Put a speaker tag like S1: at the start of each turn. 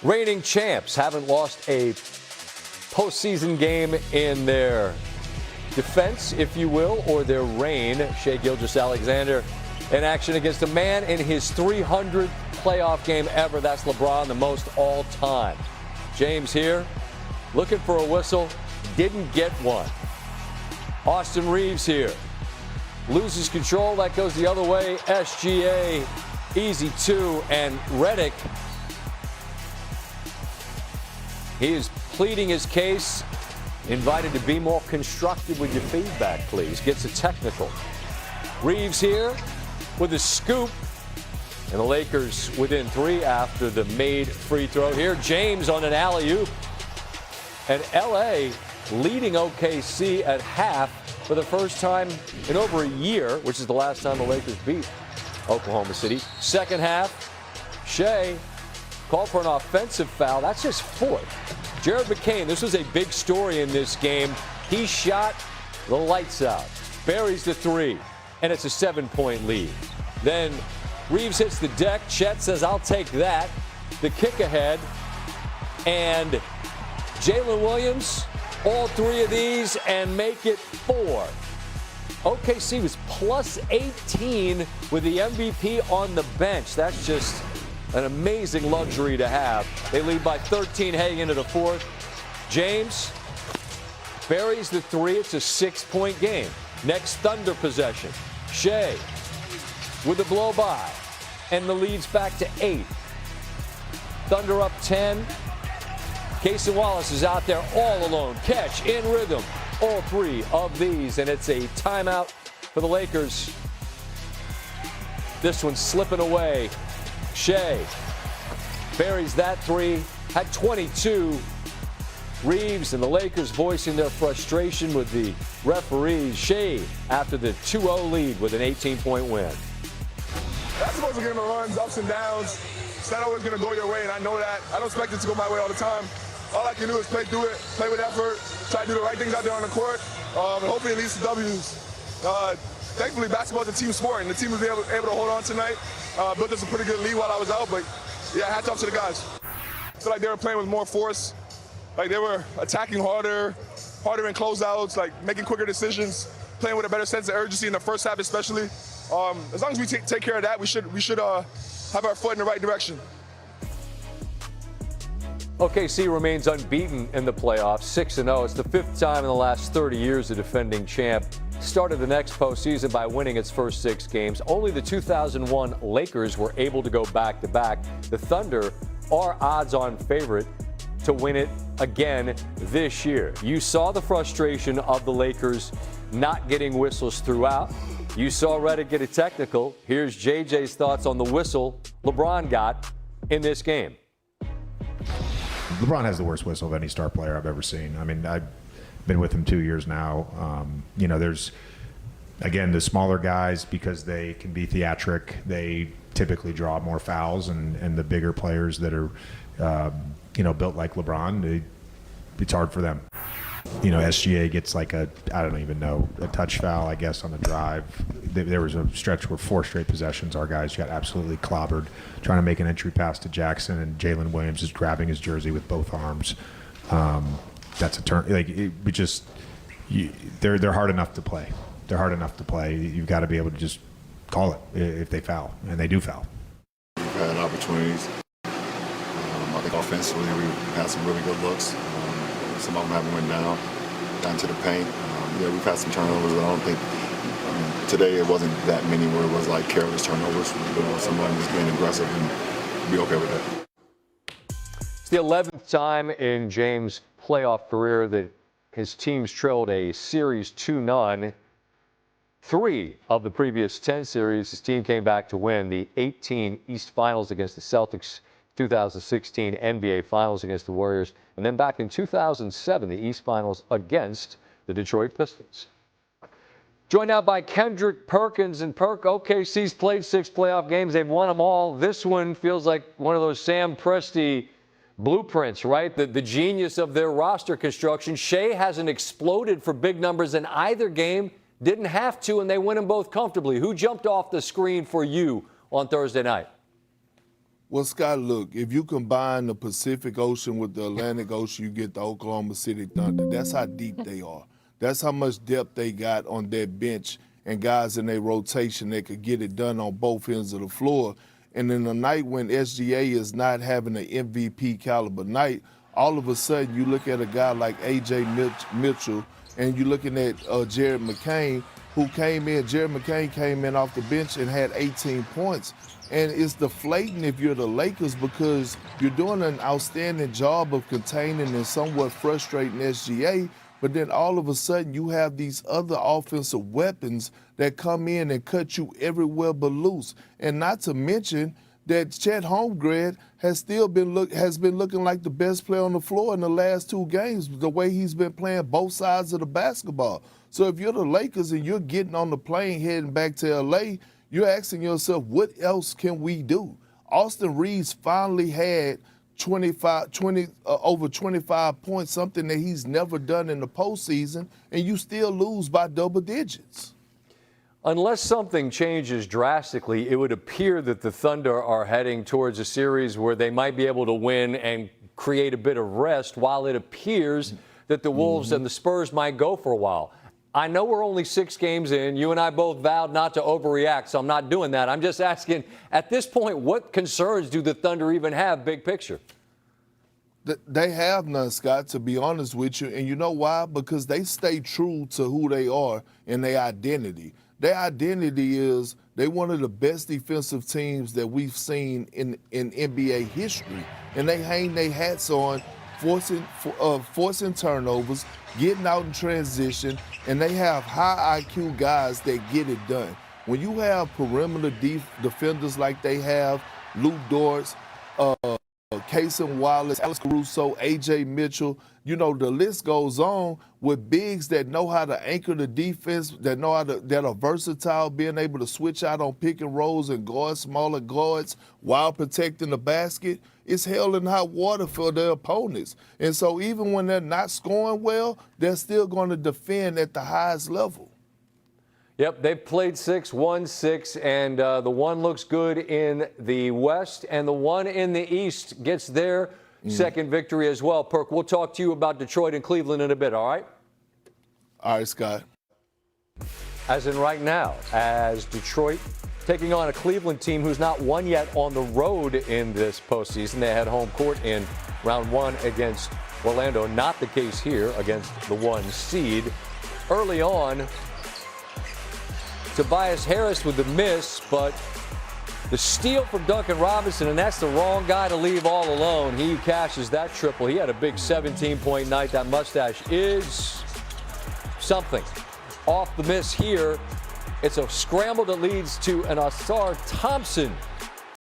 S1: Reigning champs haven't lost a postseason game in their defense, if you will, or their reign. Shai Gilgeous-Alexander in action against a man in his 300th playoff game ever. That's LeBron, the most all time. James here, looking for a whistle, didn't get one. Austin Reeves here, loses control, that goes the other way. SGA, easy two, and Redick, he is pleading his case, invited to be more constructive with your feedback, please. Gets a technical. Reeves here with a scoop, and the Lakers within three after the made free throw. Here, James on an alley-oop, and LA leading OKC at half for the first time in over a year, which is the last time the Lakers beat Oklahoma City. Second half, Shai called for an offensive foul. That's his fourth. Jared McCain, this was a big story in this game. He shot the lights out, buries the three, and it's a 7-point lead. Then Reeves hits the deck. Chet says, I'll take that. The kick ahead. And Jalen Williams, all three of these, and make it 4. OKC was plus 18 with the MVP on the bench. That's just an amazing luxury to have. They lead by 13 heading into the fourth. James buries the three. It's a 6-point game. Next Thunder possession. Shai with the blow by, and the lead's back to 8. Thunder up 10. Casey Wallace is out there all alone. Catch in rhythm. All three of these, and it's a timeout for the Lakers. This one's slipping away. Shai buries that three, had 22. Reeves and the Lakers voicing their frustration with the referees. Shai after the 2-0 lead with an 18-point win.
S2: Basketball's a game of runs, ups and downs. It's not always going to go your way, and I know that. I don't expect it to go my way all the time. All I can do is play through it, play with effort, try to do the right things out there on the court, and hopefully it leads to W's. Thankfully, basketball is a team sport, and the team was able to hold on tonight. Built us a pretty good lead while I was out, but yeah, hats off to the guys. I feel like they were playing with more force. Like they were attacking harder in closeouts, like making quicker decisions, playing with a better sense of urgency in the first half especially. As long as we take care of that, we should have our foot in the right direction.
S1: OKC remains unbeaten in the playoffs, 6-0. It's the 5th time in the last 30 years the defending champ started the next postseason by winning its first 6 games. Only the 2001 Lakers were able to go back-to-back. The Thunder are odds-on favorite to win it again this year. You saw the frustration of the Lakers not getting whistles throughout. You saw Redick get a technical. Here's JJ's thoughts on the whistle LeBron got in this game.
S3: LeBron has the worst whistle of any star player I've ever seen. I mean, I've been with him 2 years now. There's, again, the smaller guys, because they can be theatric, they typically draw more fouls, and the bigger players that are, built like LeBron, it's hard for them. SGA gets like a touch foul, I guess, on the drive. There was a stretch where 4 straight possessions, our guys got absolutely clobbered trying to make an entry pass to Jackson, and Jalen Williams is grabbing his jersey with both arms. That's a turn. They're hard enough to play. They're hard enough to play. You've got to be able to just call it if they foul, and they do foul.
S4: We've had opportunities. I think offensively we've had some really good looks. Some of them haven't went down to the paint. We've had some turnovers, but I don't think today it wasn't that many where it was like careless turnovers. Somebody was being aggressive, and be okay with that.
S1: It's the 11th time in James' playoff career that his teams trailed a series 2-0. 3 of the previous 10 series, his team came back to win the 18 East Finals against the Celtics, 2016 NBA Finals against the Warriors, and then back in 2007, the East Finals against the Detroit Pistons. Joined now by Kendrick Perkins. And OKC's played 6 playoff games. They've won them all. This one feels like one of those Sam Presti blueprints, right? The genius of their roster construction. Shai hasn't exploded for big numbers in either game. Didn't have to, and they win them both comfortably. Who jumped off the screen for you on Thursday night?
S5: Well, Scott, look, if you combine the Pacific Ocean with the Atlantic Ocean, you get the Oklahoma City Thunder. That's how deep they are. That's how much depth they got on that bench and guys in their rotation that could get it done on both ends of the floor. And in a night when SGA is not having an MVP caliber night, all of a sudden you look at a guy like A.J. Mitchell and you're looking at Jared McCain, who came in. Jared McCain came in off the bench and had 18 points. And it's deflating if you're the Lakers because you're doing an outstanding job of containing and somewhat frustrating SGA, but then all of a sudden you have these other offensive weapons that come in and cut you everywhere but loose. And not to mention that Chet Holmgren has been looking like the best player on the floor in the last 2 games, the way he's been playing both sides of the basketball. So if you're the Lakers and you're getting on the plane heading back to L.A., you're asking yourself, what else can we do? Austin Reeves finally had over 25 points, something that he's never done in the postseason, and you still lose by double digits.
S1: Unless something changes drastically, it would appear that the Thunder are heading towards a series where they might be able to win and create a bit of rest, while it appears that the Wolves and the Spurs might go for a while. I know we're only 6 games in. You and I both vowed not to overreact, so I'm not doing that. I'm just asking, at this point, what concerns do the Thunder even have, big picture?
S5: They have none, Scott, to be honest with you. And you know why? Because they stay true to who they are and their identity. Their identity is they're one of the best defensive teams that we've seen in NBA history. And they hang their hats on forcing turnovers, getting out in transition, and they have high IQ guys that get it done. When you have perimeter defenders like they have, Luke Dortz, Cason Wallace, Alex Caruso, A.J. Mitchell, you know, the list goes on with bigs that know how to anchor the defense, that are versatile, being able to switch out on pick and rolls and guard smaller guards while protecting the basket. It's hell in hot water for their opponents. And so even when they're not scoring well, they're still going to defend at the highest level.
S1: Yep, they've played 6, won 6, and the one looks good in the West, and the one in the East gets their second victory as well. Perk, we'll talk to you about Detroit and Cleveland in a bit, all right?
S5: All right, Scott.
S1: As in right now, as Detroit taking on a Cleveland team who's not won yet on the road in this postseason. They had home court in round 1 against Orlando. Not the case here against the 1 seed. Early on, Tobias Harris with the miss, but the steal from Duncan Robinson, and that's the wrong guy to leave all alone. He cashes that triple. He had a big 17-point night. That mustache is something. Off the miss here, it's a scramble that leads to an Ausar Thompson